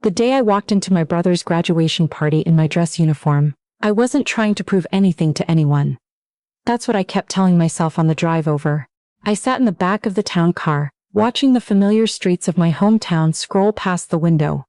The day I walked into my brother's graduation party in my dress uniform, I wasn't trying to prove anything to anyone. That's what I kept telling myself on the drive over. I sat in the back of the town car, watching the familiar streets of my hometown scroll past the window.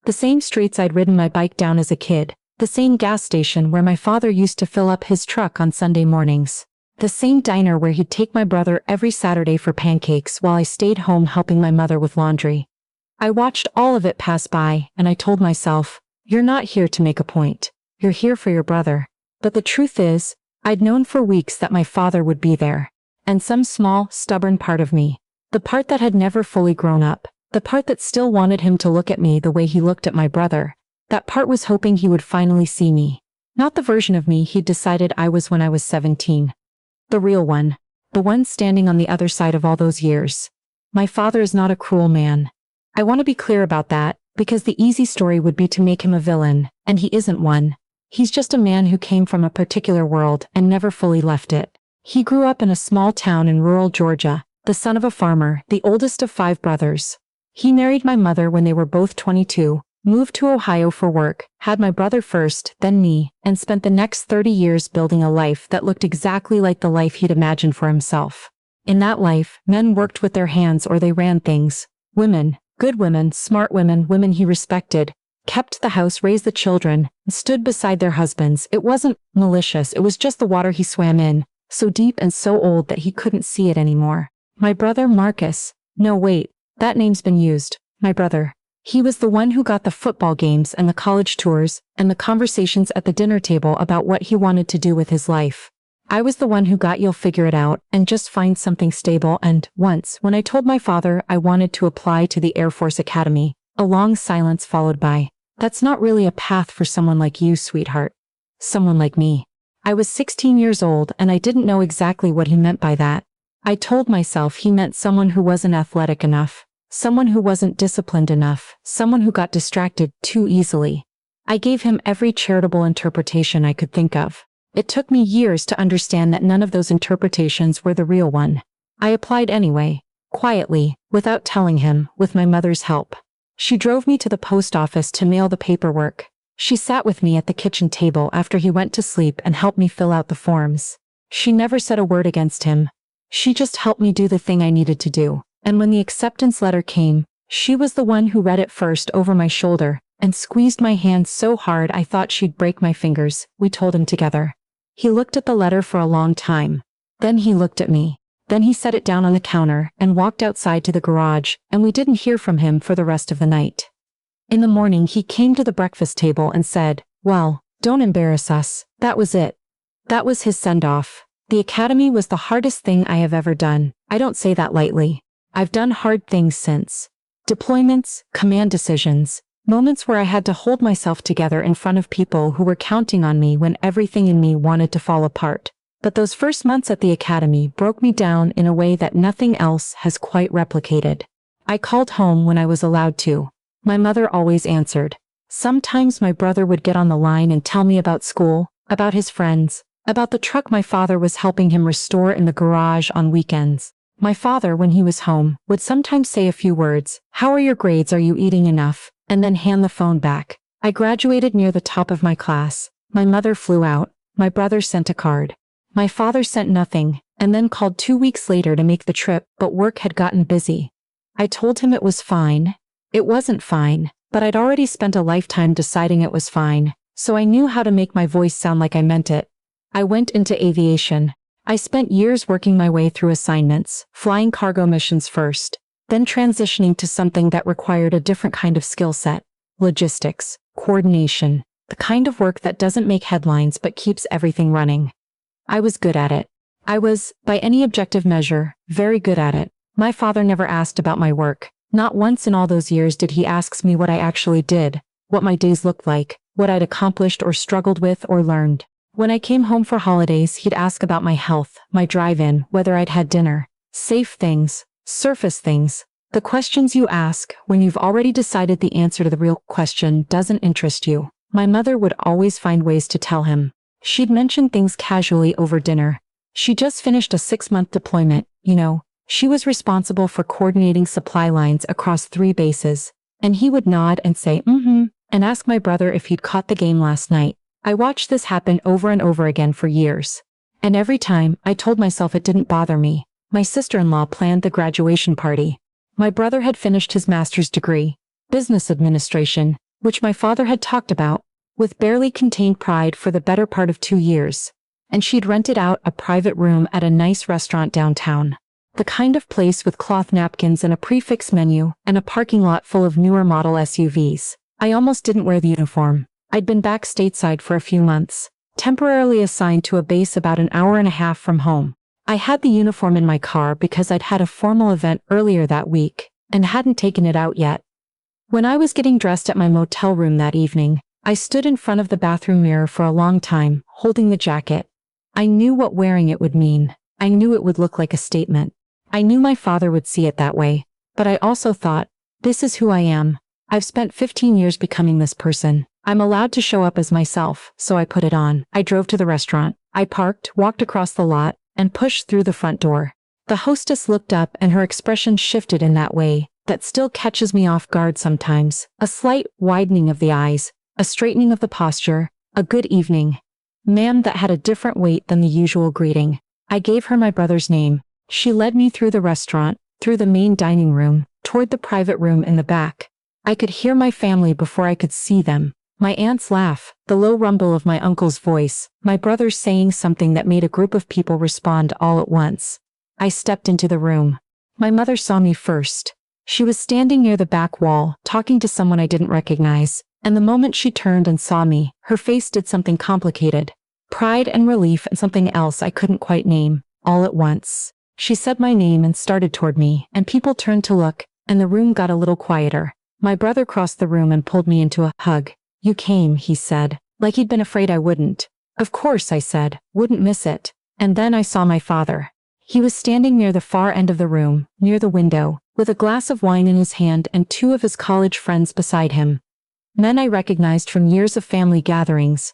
The same streets I'd ridden my bike down as a kid, the same gas station where my father used to fill up his truck on Sunday mornings, the same diner where he'd take my brother every Saturday for pancakes while I stayed home helping my mother with laundry. I watched all of it pass by, and I told myself, you're not here to make a point. You're here for your brother. But the truth is, I'd known for weeks that my father would be there. And some small, stubborn part of me, the part that had never fully grown up, the part that still wanted him to look at me the way he looked at my brother, that part was hoping he would finally see me. Not the version of me he'd decided I was when I was 17. The real one. The one standing on the other side of all those years. My father is not a cruel man. I want to be clear about that, because the easy story would be to make him a villain, and he isn't one. He's just a man who came from a particular world and never fully left it. He grew up in a small town in rural Georgia, the son of a farmer, the oldest of 5 brothers. He married my mother when they were both 22, moved to Ohio for work, had my brother first, then me, and spent the next 30 years building a life that looked exactly like the life he'd imagined for himself. In that life, men worked with their hands or they ran things. Women, good women, smart women, women he respected, kept the house, raised the children, and stood beside their husbands. It wasn't malicious, it was just the water he swam in, so deep and so old that he couldn't see it anymore. My brother Marcus. No, wait, that name's been used. My brother. He was the one who got the football games and the college tours and the conversations at the dinner table about what he wanted to do with his life. I was the one who got you'll figure it out and just find something stable. And once, when I told my father I wanted to apply to the Air Force Academy, a long silence followed by, "That's not really a path for someone like you, sweetheart." Someone like me. I was 16 years old and I didn't know exactly what he meant by that. I told myself he meant someone who wasn't athletic enough, someone who wasn't disciplined enough, someone who got distracted too easily. I gave him every charitable interpretation I could think of. It took me years to understand that none of those interpretations were the real one. I applied anyway, quietly, without telling him, with my mother's help. She drove me to the post office to mail the paperwork. She sat with me at the kitchen table after he went to sleep and helped me fill out the forms. She never said a word against him. She just helped me do the thing I needed to do. And when the acceptance letter came, she was the one who read it first over my shoulder and squeezed my hand so hard I thought she'd break my fingers. We told him together. He looked at the letter for a long time. Then he looked at me. Then he set it down on the counter and walked outside to the garage, and we didn't hear from him for the rest of the night. In the morning he came to the breakfast table and said, "Well, don't embarrass us." That was it. That was his send-off. The academy was the hardest thing I have ever done. I don't say that lightly. I've done hard things since. Deployments, command decisions, moments where I had to hold myself together in front of people who were counting on me when everything in me wanted to fall apart. But those first months at the academy broke me down in a way that nothing else has quite replicated. I called home when I was allowed to. My mother always answered. Sometimes my brother would get on the line and tell me about school, about his friends, about the truck my father was helping him restore in the garage on weekends. My father, when he was home, would sometimes say a few words. "How are your grades? Are you eating enough?" And then hand the phone back. I graduated near the top of my class. My mother flew out. My brother sent a card. My father sent nothing, and then called 2 weeks later to make the trip, but work had gotten busy. I told him it was fine. It wasn't fine, but I'd already spent a lifetime deciding it was fine, so I knew how to make my voice sound like I meant it. I went into aviation. I spent years working my way through assignments, flying cargo missions first, then transitioning to something that required a different kind of skill set. Logistics, coordination, the kind of work that doesn't make headlines but keeps everything running. I was good at it. I was, by any objective measure, very good at it. My father never asked about my work. Not once in all those years did he ask me what I actually did, what my days looked like, what I'd accomplished or struggled with or learned. When I came home for holidays, he'd ask about my health, my drive-in, whether I'd had dinner. Safe things, surface things. The questions you ask when you've already decided the answer to the real question doesn't interest you. My mother would always find ways to tell him. She'd mention things casually over dinner. She just finished a 6-month deployment, you know. She was responsible for coordinating supply lines across 3 bases. and he would nod and say, mm-hmm, and ask my brother if he'd caught the game last night. I watched this happen over and over again for years. And every time, I told myself it didn't bother me. My sister-in-law planned the graduation party. My brother had finished his master's degree, business administration, which my father had talked about, with barely contained pride for the better part of 2 years. And she'd rented out a private room at a nice restaurant downtown. The kind of place with cloth napkins and a prix-fixe menu, and a parking lot full of newer model SUVs. I almost didn't wear the uniform. I'd been back stateside for a few months, temporarily assigned to a base about an hour and a half from home. I had the uniform in my car because I'd had a formal event earlier that week, and hadn't taken it out yet. When I was getting dressed at my motel room that evening, I stood in front of the bathroom mirror for a long time, holding the jacket. I knew what wearing it would mean. I knew it would look like a statement. I knew my father would see it that way, but I also thought, this is who I am. I've spent 15 years becoming this person. I'm allowed to show up as myself, so I put it on. I drove to the restaurant. I parked, walked across the lot, and pushed through the front door. The hostess looked up and her expression shifted in that way that still catches me off guard sometimes. A slight widening of the eyes, a straightening of the posture, a good evening, ma'am, that had a different weight than the usual greeting. I gave her my brother's name. She led me through the restaurant, through the main dining room, toward the private room in the back. I could hear my family before I could see them. My aunt's laugh, the low rumble of my uncle's voice, my brother saying something that made a group of people respond all at once. I stepped into the room. My mother saw me first. She was standing near the back wall, talking to someone I didn't recognize, and the moment she turned and saw me, her face did something complicated. Pride and relief and something else I couldn't quite name, all at once. She said my name and started toward me, and people turned to look, and the room got a little quieter. My brother crossed the room and pulled me into a hug. You came, he said, like he'd been afraid I wouldn't. Of course, I said, wouldn't miss it. And then I saw my father. He was standing near the far end of the room, near the window, with a glass of wine in his hand and 2 of his college friends beside him. Men I recognized from years of family gatherings.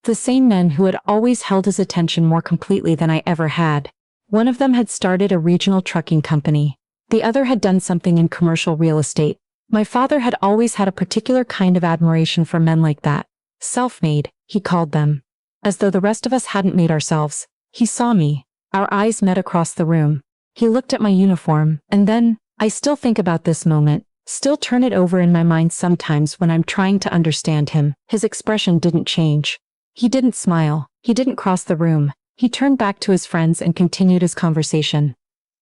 The same men who had always held his attention more completely than I ever had. One of them had started a regional trucking company. The other had done something in commercial real estate. My father had always had a particular kind of admiration for men like that. Self-made, he called them. As though the rest of us hadn't made ourselves. He saw me. Our eyes met across the room. He looked at my uniform, and then, I still think about this moment, still turn it over in my mind sometimes when I'm trying to understand him. His expression didn't change. He didn't smile. He didn't cross the room. He turned back to his friends and continued his conversation.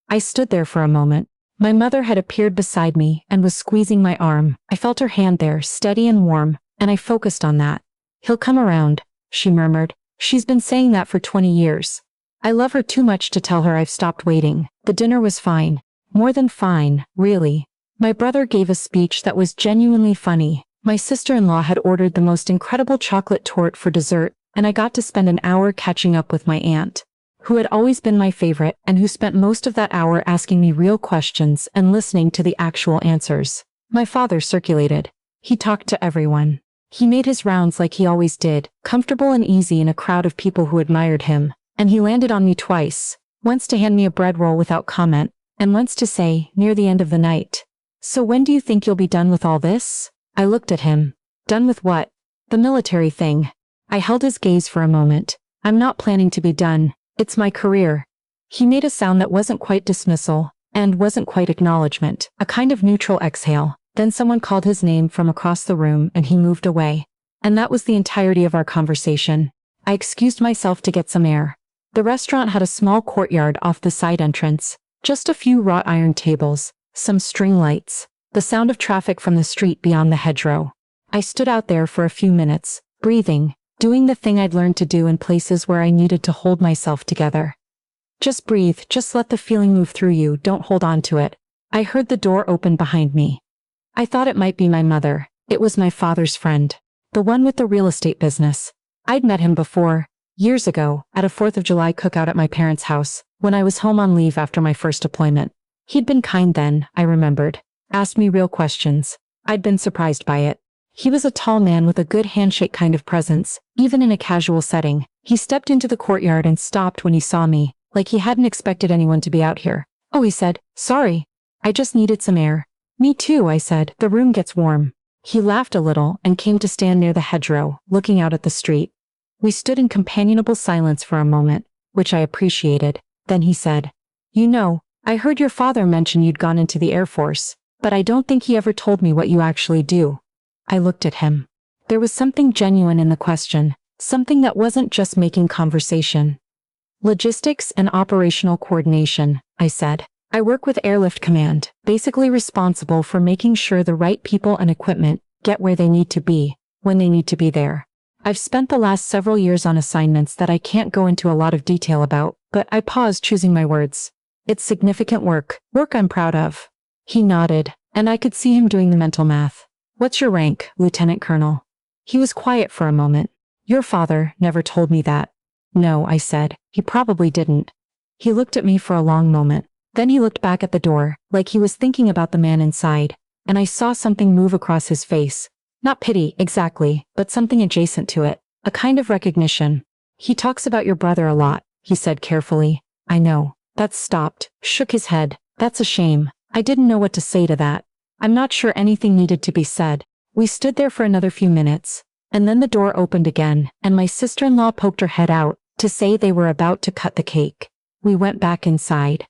I stood there for a moment. My mother had appeared beside me and was squeezing my arm. I felt her hand there, steady and warm, and I focused on that. He'll come around, she murmured. She's been saying that for 20 years. I love her too much to tell her I've stopped waiting. The dinner was fine. More than fine, really. My brother gave a speech that was genuinely funny. My sister-in-law had ordered the most incredible chocolate torte for dessert, and I got to spend an hour catching up with my aunt, who had always been my favorite and who spent most of that hour asking me real questions and listening to the actual answers. My father circulated. He talked to everyone. He made his rounds like he always did, comfortable and easy in a crowd of people who admired him, and he landed on me twice, once to hand me a bread roll without comment, and once to say, near the end of the night, "So when do you think you'll be done with all this?" I looked at him. Done with what? The military thing. I held his gaze for a moment. I'm not planning to be done. It's my career. He made a sound that wasn't quite dismissal, and wasn't quite acknowledgement, a kind of neutral exhale. Then someone called his name from across the room and he moved away. And that was the entirety of our conversation. I excused myself to get some air. The restaurant had a small courtyard off the side entrance, just a few wrought iron tables, some string lights, the sound of traffic from the street beyond the hedgerow. I stood out there for a few minutes, breathing, doing the thing I'd learned to do in places where I needed to hold myself together. Just breathe, just let the feeling move through you, don't hold on to it. I heard the door open behind me. I thought it might be my mother. It was my father's friend. The one with the real estate business. I'd met him before, years ago, at a 4th of July cookout at my parents' house, when I was home on leave after my first deployment. He'd been kind then, I remembered. Asked me real questions. I'd been surprised by it. He was a tall man with a good handshake kind of presence, even in a casual setting. He stepped into the courtyard and stopped when he saw me, like he hadn't expected anyone to be out here. "Oh," he said, "sorry. I just needed some air." Me too, I said. The room gets warm. He laughed a little and came to stand near the hedgerow, looking out at the street. We stood in companionable silence for a moment, which I appreciated. Then he said, "You know, I heard your father mention you'd gone into the Air Force, but I don't think he ever told me what you actually do." I looked at him. There was something genuine in the question, something that wasn't just making conversation. "Logistics and operational coordination," I said. "I work with Airlift Command, basically responsible for making sure the right people and equipment get where they need to be, when they need to be there. I've spent the last several years on assignments that I can't go into a lot of detail about, but," I paused, choosing my words. "It's significant work I'm proud of." He nodded, and I could see him doing the mental math. "What's your rank, Lieutenant Colonel?" He was quiet for a moment. "Your father never told me that." "No," I said. "He probably didn't." He looked at me for a long moment. Then he looked back at the door, like he was thinking about the man inside, and I saw something move across his face. Not pity, exactly, but something adjacent to it, a kind of recognition. "He talks about your brother a lot," he said carefully. "I know." That stopped, shook his head. "That's a shame." I didn't know what to say to that. I'm not sure anything needed to be said. We stood there for another few minutes, and then the door opened again, and my sister-in-law poked her head out, to say they were about to cut the cake. We went back inside.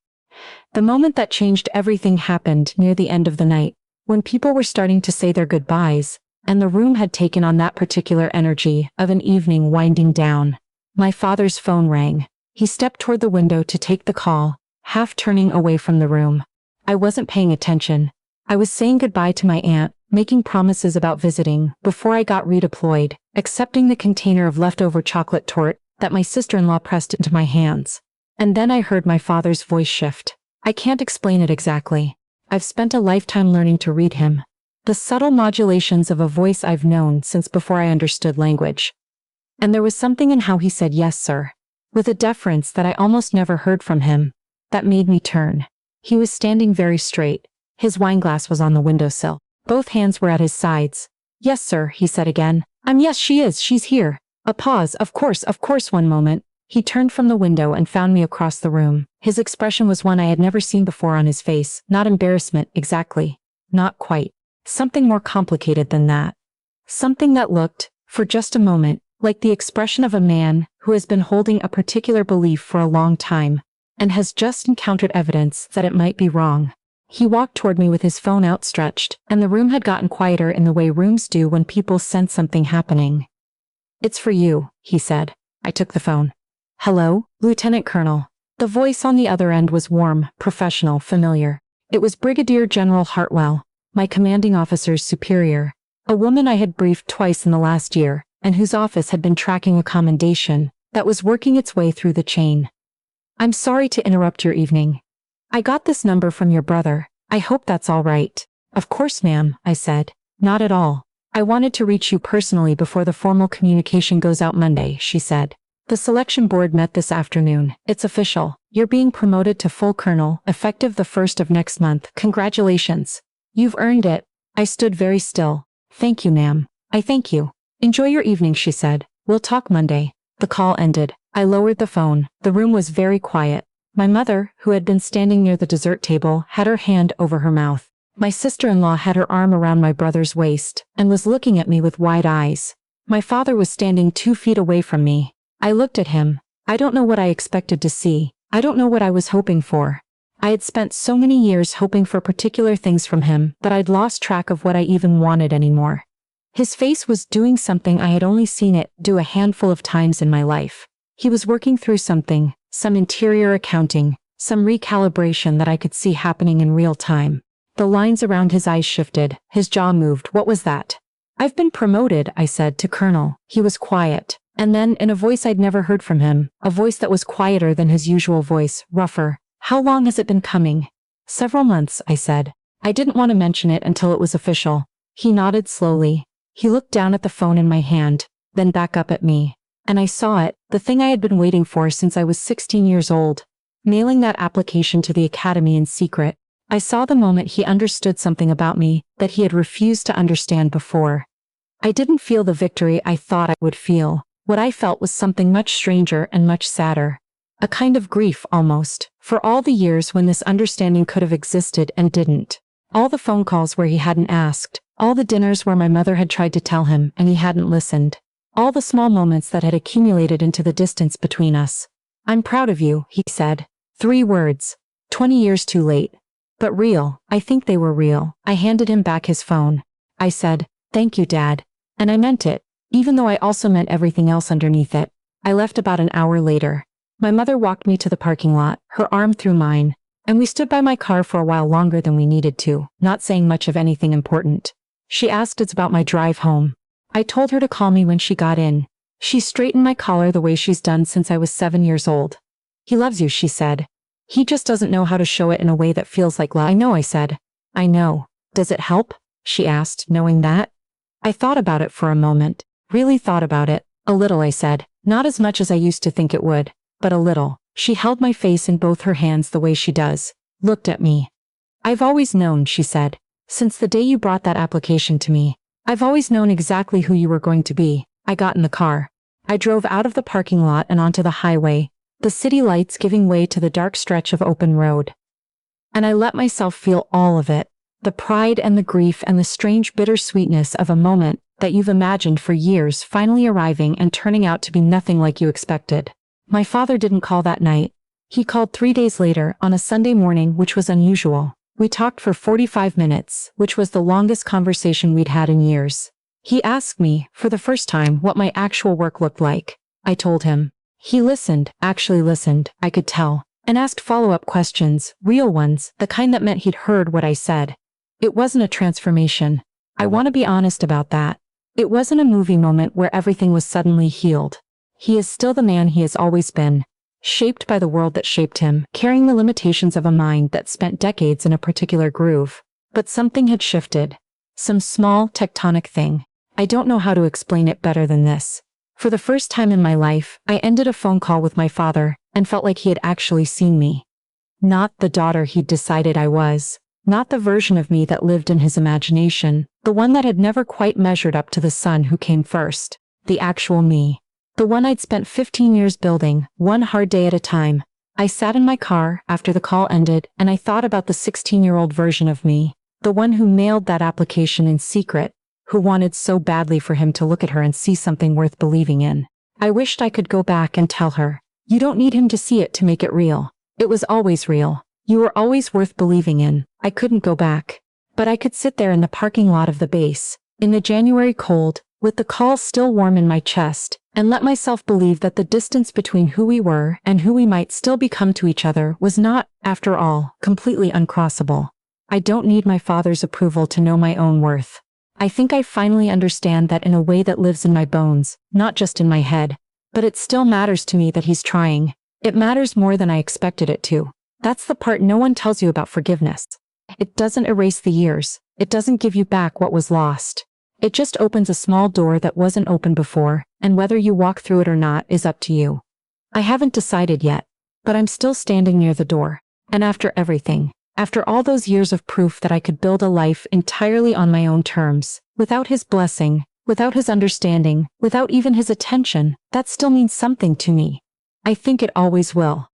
The moment that changed everything happened near the end of the night, when people were starting to say their goodbyes, and the room had taken on that particular energy of an evening winding down. My father's phone rang. He stepped toward the window to take the call, half turning away from the room. I wasn't paying attention. I was saying goodbye to my aunt, making promises about visiting before I got redeployed, accepting the container of leftover chocolate torte that my sister-in-law pressed into my hands. And then I heard my father's voice shift. I can't explain it exactly. I've spent a lifetime learning to read him. The subtle modulations of a voice I've known since before I understood language. And there was something in how he said "yes, sir," with a deference that I almost never heard from him, that made me turn. He was standing very straight. His wineglass was on the windowsill. Both hands were at his sides. "Yes, sir," he said again. Yes, she is, she's here." A pause. Of course, 1 moment. He turned from the window and found me across the room. His expression was one I had never seen before on his face. Not embarrassment, exactly. Not quite. Something more complicated than that. Something that looked, for just a moment, like the expression of a man who has been holding a particular belief for a long time, and has just encountered evidence that it might be wrong. He walked toward me with his phone outstretched, and the room had gotten quieter in the way rooms do when people sense something happening. "It's for you," he said. I took the phone. "Hello, Lieutenant Colonel." The voice on the other end was warm, professional, familiar. It was Brigadier General Hartwell, my commanding officer's superior, a woman I had briefed twice in the last year, and whose office had been tracking a commendation that was working its way through the chain. "I'm sorry to interrupt your evening. I got this number from your brother. I hope that's all right." "Of course, ma'am," I said. "Not at all. I wanted to reach you personally before the formal communication goes out Monday," she said. "The selection board met this afternoon. It's official. You're being promoted to full colonel, effective the 1st of next month. Congratulations. You've earned it." I stood very still. "Thank you, ma'am." "I thank you. Enjoy your evening," she said. "We'll talk Monday." The call ended. I lowered the phone. The room was very quiet. My mother, who had been standing near the dessert table, had her hand over her mouth. My sister-in-law had her arm around my brother's waist, and was looking at me with wide eyes. My father was standing 2 feet away from me. I looked at him. I don't know what I expected to see. I don't know what I was hoping for. I had spent so many years hoping for particular things from him that I'd lost track of what I even wanted anymore. His face was doing something I had only seen it do a handful of times in my life. He was working through something, some interior accounting, some recalibration that I could see happening in real time. The lines around his eyes shifted, his jaw moved. "What was that?" "I've been promoted," I said, "to colonel." He was quiet. And then, in a voice I'd never heard from him, a voice that was quieter than his usual voice, rougher, "How long has it been coming?" "Several months," I said. I didn't want to mention it until it was official. He nodded slowly. He looked down at the phone in my hand, then back up at me. And I saw it, the thing I had been waiting for since I was 16 years old. Mailing that application to the academy in secret. I saw the moment he understood something about me that he had refused to understand before. I didn't feel the victory I thought I would feel. What I felt was something much stranger and much sadder. A kind of grief, almost, for all the years when this understanding could have existed and didn't. All the phone calls where he hadn't asked. All the dinners where my mother had tried to tell him and he hadn't listened. All the small moments that had accumulated into the distance between us. "I'm proud of you," he said. 3 words. 20 years too late. But real. I think they were real. I handed him back his phone. I said, "Thank you, Dad." And I meant it, even though I also meant everything else underneath it. I left about an hour later. My mother walked me to the parking lot, her arm through mine, and we stood by my car for a while longer than we needed to, not saying much of anything important. She asked about my drive home. I told her to call me when she got in. She straightened my collar the way she's done since I was 7 years old. "He loves you," she said. "He just doesn't know how to show it in a way that feels like love." "I know," I said. "I know. Does it help?" she asked, knowing that. I thought about it for a moment. Really thought about it. "A little," I said. "Not as much as I used to think it would, but a little." She held my face in both her hands the way she does. Looked at me. "I've always known," she said. "Since the day you brought that application to me. I've always known exactly who you were going to be." I got in the car. I drove out of the parking lot and onto the highway, the city lights giving way to the dark stretch of open road. And I let myself feel all of it. The pride and the grief and the strange bittersweetness of a moment that you've imagined for years finally arriving and turning out to be nothing like you expected. My father didn't call that night. He called 3 days later on a Sunday morning, which was unusual. We talked for 45 minutes, which was the longest conversation we'd had in years. He asked me, for the first time, what my actual work looked like. I told him. He listened, actually listened, I could tell, and asked follow-up questions, real ones, the kind that meant he'd heard what I said. It wasn't a transformation. I want to be honest about that. It wasn't a movie moment where everything was suddenly healed. He is still the man he has always been. Shaped by the world that shaped him, carrying the limitations of a mind that spent decades in a particular groove. But something had shifted. Some small, tectonic thing. I don't know how to explain it better than this. For the first time in my life, I ended a phone call with my father, and felt like he had actually seen me. Not the daughter he'd decided I was. Not the version of me that lived in his imagination, the one that had never quite measured up to the son who came first. The actual me. The one I'd spent 15 years building, one hard day at a time. I sat in my car after the call ended and I thought about the 16-year-old version of me, the one who mailed that application in secret, who wanted so badly for him to look at her and see something worth believing in. I wished I could go back and tell her, "You don't need him to see it to make it real. It was always real. You were always worth believing in." I couldn't go back. But I could sit there in the parking lot of the base, in the January cold, with the call still warm in my chest, and let myself believe that the distance between who we were and who we might still become to each other was not, after all, completely uncrossable. I don't need my father's approval to know my own worth. I think I finally understand that in a way that lives in my bones, not just in my head. But it still matters to me that he's trying. It matters more than I expected it to. That's the part no one tells you about forgiveness. It doesn't erase the years. It doesn't give you back what was lost. It just opens a small door that wasn't open before, and whether you walk through it or not is up to you. I haven't decided yet, but I'm still standing near the door. And after everything, after all those years of proof that I could build a life entirely on my own terms, without his blessing, without his understanding, without even his attention, that still means something to me. I think it always will.